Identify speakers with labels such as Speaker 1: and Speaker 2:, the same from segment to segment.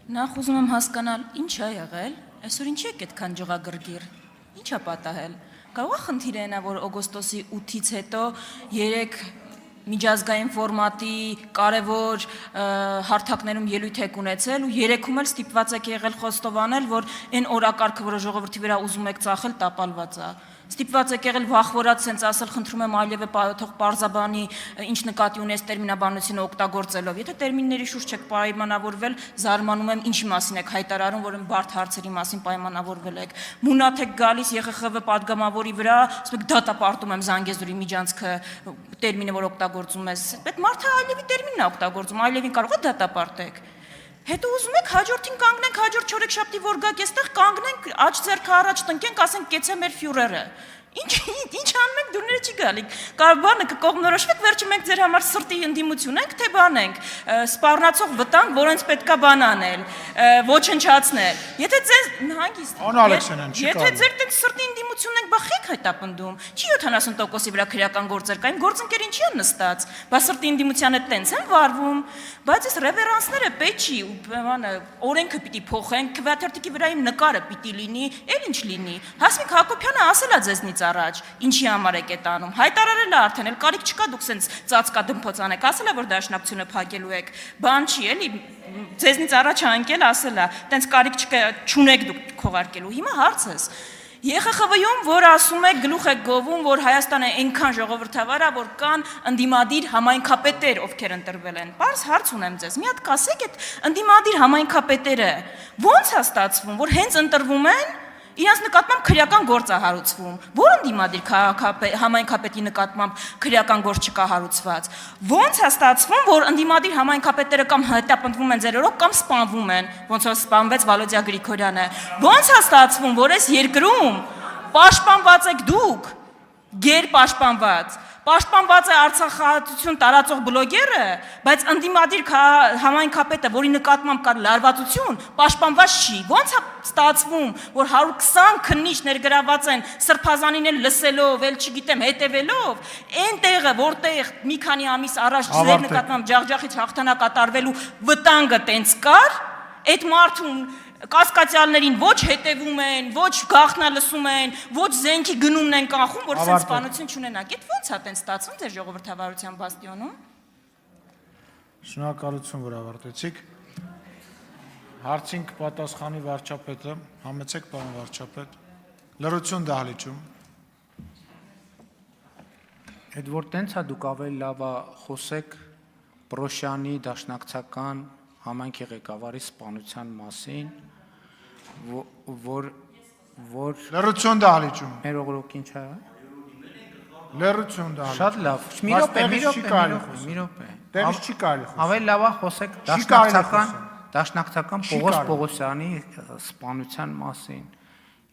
Speaker 1: Նախ ուզում եմ հասկանալ, ինչ է եղել, այսօր ինչի եք այդքան ջղագրգիռ, ինչ է պատահել, կարող է խնդիրը նա, որ օգոստոսի 8-ից հետո 3 միջազգային ֆորմատի կարևոր հարթակներում ելույթ եք ունեցել ու 3-ում էլ ստիպված եք եղել խոստովանել, որ այն օրակարգը, որը ժողովրդի վրա ուզում եք ծախել, տապալված է։ Ստիպված եք եղել վախվորած սենց ասել, խնդրում եմ այլևս թող պարզաբանի, ինչ նկատի ունես տերմինաբանությունը օգտագործելով։ Եթե տերմինների շուրջ եք պայմանավորվել, զարմանում եմ, ինչի մասին եք հայտարարում, որ բարդ հարցերի մասին պայմանավորվել եք։ Մունաթ եք գալիս ԵԽԽՎ падգամավորի վրա, ասում եք դատապարտում եմ Զանգեզուրի միջանցքը տերմինը, որ օգտագործում ես։ Այդ մարդը այլևի տերմինն է օգտագործում, այլևին կարող է դատապարտեք։ Հետո ուզում եք հաջորդին կանգնենք, հաջորդ չորեքշաբթի որ գաք այստեղ կանգնենք, աջ ձեռքը առաջ տնկենք, ասենք կեցե մեր ֆյուրերը։ Ինչ անում եք, դուրները չի գալի։ Կարող բանը կկողմնորոշվեք, վերջը մենք ձեր համար սրտի ընդդիմություն ենք, թե բանենք, սպառնացող վտանգ, որոնց պետքա բան անել, ոչնչացնել։ Եթե ձեզ հանգիստ։
Speaker 2: Անա Ալեքսանյան, չի
Speaker 1: Եթե ձեր տեղ սրտի ընդդիմությունն եք, բա խեք հետապնդում։ Չի 70%-ի վրա քրեական գործեր կային, գործընկերին չի նստած, բա սրտի ընդդիմությանը տենց են վարվում, բայց այս ռևերանսները պետք չի, բանը օրենքը պիտի փոխեն, քվեաթերթիկի վրա իմ նկարը պիտի լինի, էլ ինչ լինի։ Հասմիկ Հակոբյանը ասել է ձեզնից առաջ, ինչի համար եք այդ անում։ Հայտարարել է արդեն, էլ կարիք չկա դուք սենց ծածկա դմփոց անեք, ասել է որ դաշնակցությունը փակելու եք։ Բան չի, էլի ձեզնից առաջ անկել ասել է, տենց կարիք չունեք դուք քողարկելու։ Հիմա հարցս ԵԽԽՎ-ում, որ ասում եք, գլուխ եք գովում, որ Հայաստանը այնքան ժողովրդավար է, որ կան ընդդիմադիր համայնքապետեր, ովքեր ընտրվել են։ Պարզ հարց ունեմ ձեզ, մի հատ կասեք այդ ընդդիմադիր համայնքապետերը ո՞նց է ստացվում, որ հենց ընտրվում են, իրանց նկատմամբ քրեական գործ է հարուցվում, որ ընդդիմադիր համայնքապետի նկատմամբ քրեական գործ չկա հարուցված։ Ո՞նց է ստացվում, որ ընդդիմադիր համայնքապետերը կամ հետապնդվում են ձեր օրոք կամ սպանվում են, ոնց որ սպանվեց Վալոդիա Գրիգորյանը։ Ո՞նց է ստացվում, որ այս երկրում պաշտպանված եք դուք, գերպաշտպանված։ Պաշտպանված է Արցախահայություն տարածող բլոգերը, բայց ընդդիմադիր համայնքապետը, որի նկատմամբ կա լարվածություն, պաշտպանված չի։ Ո՞նց է ստացվում, որ 120 քննիչ ներգրաված են Սրբազանին էլ լսելով, էլ չգիտեմ, հետևելով, այն տեղը, որտեղ մի քանի ամիս առաջ ձեր նկատմամբ ջախջախից հաղթանակ կատարվելու վտանգը տենց կար, այդ մարդուն կասկածյալներին ոչ հետևում են, ոչ գաղտնալսում են, ոչ զենքի գնումն են կանխում, որ սենց սպանություն չունենաք։ Այդ ո՞նց է տենց ստացվում ձեր ժողովրդավարության բաստիոնում։
Speaker 2: Շնորհակալություն, որ ավարտեցիք։ Հարցին կպատասխանի վարչապետը, համեցեք պարոն վարչապետ։ Լրություն դահլիճում։
Speaker 3: Այդ որ տենց է դուք ավելի լավ խոսեք Պրոշյանի դաշնակցական համայնքի ղեկավարի սպանության մասին, որ
Speaker 2: Լրություն դահլիճում։
Speaker 3: մեր օգրոք ինչ է։
Speaker 2: Լրություն դահլիճում։
Speaker 3: Շատ լավ։ Մի րոպե։
Speaker 2: Տեղից չի կարելի խոսել։
Speaker 3: Ավելի լավ է խոսեք դաշնակցական Պողոս Պողոսյանի սպանության մասին։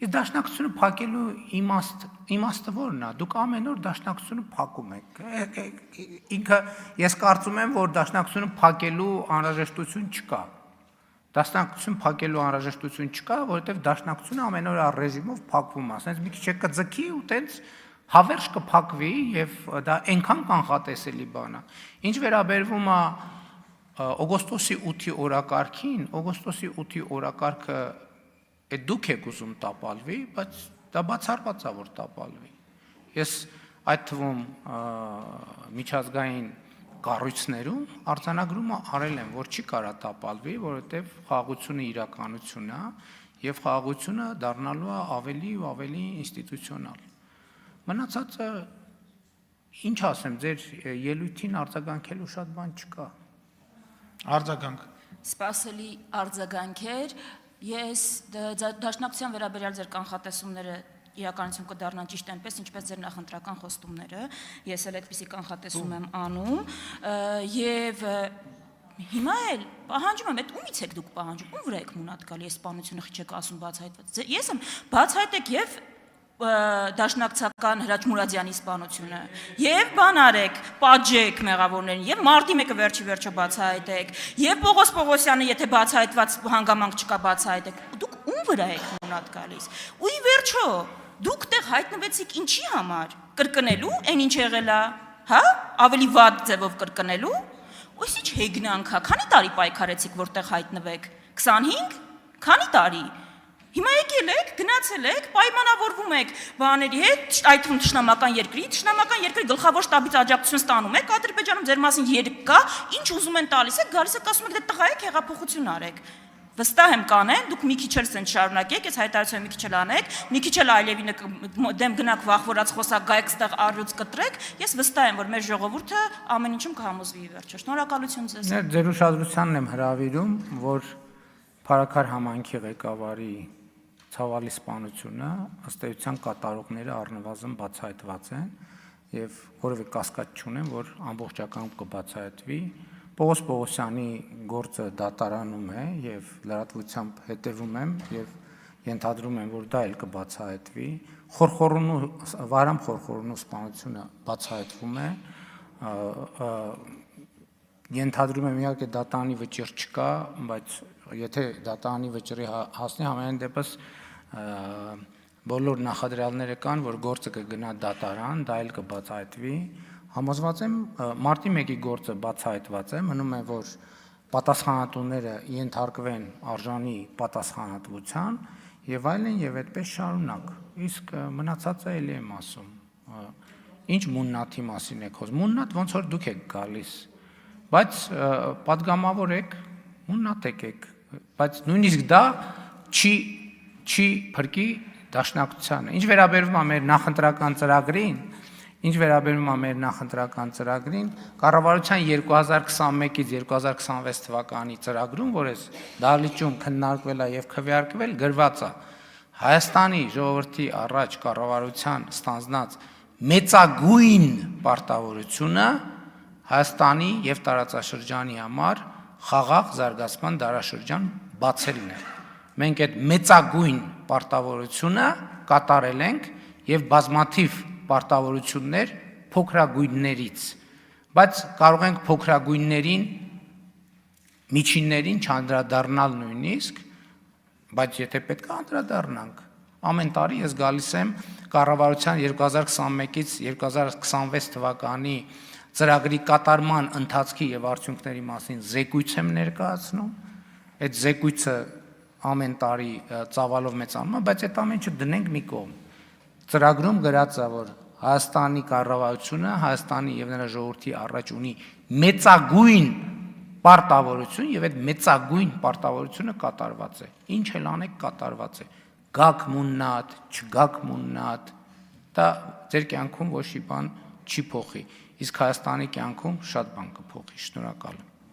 Speaker 3: Իսկ դաշնակցությունը փակելու իմաստը ո՞րն է։ Դուք ամեն օր դաշնակցությունը փակում եք։ Ինքը ես կարծում եմ, որ դաշնակցությունը փակելու անհրաժեշտություն չկա։ Դաշնակցություն փակելու անհրաժեշտություն չկա, որովհետև դաշնակցությունը ամեն օր ռեժիմով փակվում է։ Ասենց մի քիչ կձգի ու տենց հավերժ կփակվի եւ դա այնքան կանխատեսելի բան է։ Ինչ վերաբերվում է օգոստոսի 8-ի օրակարգին, օգոստոսի 8-ի օրակարգը այդ դուք եք ուզում տապալվի, բայց դա բացառված է, որ տապալվի։ Ես այդ թվում միջազգային կառույցներում արձանագրումը արել եմ, որ չի կարա տապալվի, որովհետև խաղաղությունը իրականություն է եւ խաղաղությունը դառնալու է ավելի ու ավելի ինստիտուցիոնալ։ Մնացածը ինչ ասեմ, ձեր ելույթին արձագանքելու շատ բան չկա։
Speaker 2: Արձագանք։
Speaker 1: Սպասելի արձագանքեր, ես դաշնակցության վերաբերյալ ձեր կանխատեսումները իրականություն կդառնան ճիշտ այնպես, ինչպես ձեր նախընտրական խոստումները, ես էլ այդպիսի կանխատեսում եմ անում, եւ հիմա էլ պահանջում եմ, այդ ումից եք դուք պահանջում, ում վրա եք մունատ գալի, այս սպանությունը չեք ասում բացահայտված։ Ես եմ բացահայտեք եւ դաշնակցական Հրաչ Մուրադյանի սպանությունը եւ բան արեք, պատժեք մեղավորներին եւ մարտի 1-ը վերջը բացահայտեք եւ Պողոս Պողոսյանը եթե բացահայտված հանգամանք չկա բացահայտեք, դուք ում վրա եք մունատ գալիս։ Ու ի վերջո դուք տեղ հայտնվեցիք ինչի համար, կրկնելու, այն ինչ եղել է, հա, ավելի վատ ձևով կրկնելու, ույս ինչ հեգնանք է, քանի տարի պայքարեցիք որտեղ հայտնվեք, 25, քանի տարի։ Հիմա եկել եք, գնացել եք, պայմանավորվում եք բաների հետ, այդ թվում թշնամական երկրի գլխավոր շտաբից աջակցություն ստանում եք, Ադրբեջանում ձեր մասին երկ կա, ինչ ուզում են տալիս եք, գալիս եք ասում եք դե տղա եք, հեղափոխություն արեք։ Վստահ եմ կանեն, դուք մի քիչ էլ սենց շարունակեք, այս հայտարարությունը մի քիչ էլ անեք, մի քիչ էլ Ալիևինը դեմ գնաք վախվորած խոսակ գայեք ստեղ առյուծ կտրեք, ես վստահ եմ, որ մեր ժողովուրդը ամեն ինչում կհամոզվի վերջը։ Շնորհակալություն ձեզ։
Speaker 3: Ձեր ուշադրությանն եմ հրավիրում, որ Փարաքար համայնքի ղեկավարի ցավալի սպանությունը ըստ էության կատարողները առնվազն բացահայտված են եւ որևէ կասկած չունեմ, որ ամբողջական կբացահայտվի։ Պողոս Պողոսյանի գործը դատարանում է եւ լրատվությամբ հետեւում եմ եւ ենթադրում եմ, որ դա էլ կբացահայտվի։ Վարամ Խորխորունու սպանությունը բացահայտվում է։ Ենթադրում եմ իհարկե դատարանի վճիռ չկա, բայց եթե դատարանի վճռի հասնի, համենայն դեպս բոլոր նախադրյալները կան, որ գործը կգնա դատարան, դա էլ կբացահայտվի։ Համոզված եմ, մարտի 1-ի գործը բացահայտված է, մնում է, որ պատասխանատուները ենթարկվեն արժանի պատասխանատվության եւ այլն եւ այդպես շարունակ։ Իսկ մնացածը էլի եմ ասում։ Ինչ մուննաթի մասին եք խոսում։ Մուննաթ ոնց որ դուք եք գալիս, բայց պատգամավոր եք, մուննաթ եք, բայց նույնիսկ դա չի փրկի դաշնակցությանը։ Ինչ վերաբերվում է մեր նախընտրական ծրագրին, կառավարության 2021-ից 2026 թվականի ծրագրում, որ այս դահլիճում քննարկվել է եւ քվեարկվել, գրված է Հայաստանի ժողովրդի առաջ կառավարության ստանձնած մեծագույն պարտավորությունը Հայաստանի եւ տարածաշրջանի համար խաղաղ զարգացման դարաշրջան բացելն է։ Մենք այդ մեծագույն պարտավորությունը կատարել ենք եւ բազմաթիվ պարտավորություններ փոքրագույններից, բայց կարող ենք փոքրագույններին, միջիններին չանդրադառնալ նույնիսկ, բայց եթե պետք է անդրադառնանք, ամեն տարի ես գալիս եմ կառավարության 2021-ից 2026 թվականի ծրագրի կատարման ընթացքի եւ արդյունքների մասին զեկույց եմ ներկայացնում, այդ զեկույցը ամեն տարի ծավալով մեծանում է, բայց այդ ամեն ինչը դնենք մի կողմ։ Ծրագրում գրած է, որ Հայաստանի կառավարությունը Հայաստանի եւ նրա ժողովրդի առաջ ունի մեծագույն պարտավորություն եւ այդ մեծագույն պարտավորությունը կատարված է։ Ինչ էլ անեք կատարված է։ Գաք մուննատ, չգաք մուննատ, դա ձեր կյանքում ոչ մի բան չի փոխի։ Իսկ Հայաստանի կյանքում շատ բան կփոխի։ Շնորհակալ եմ։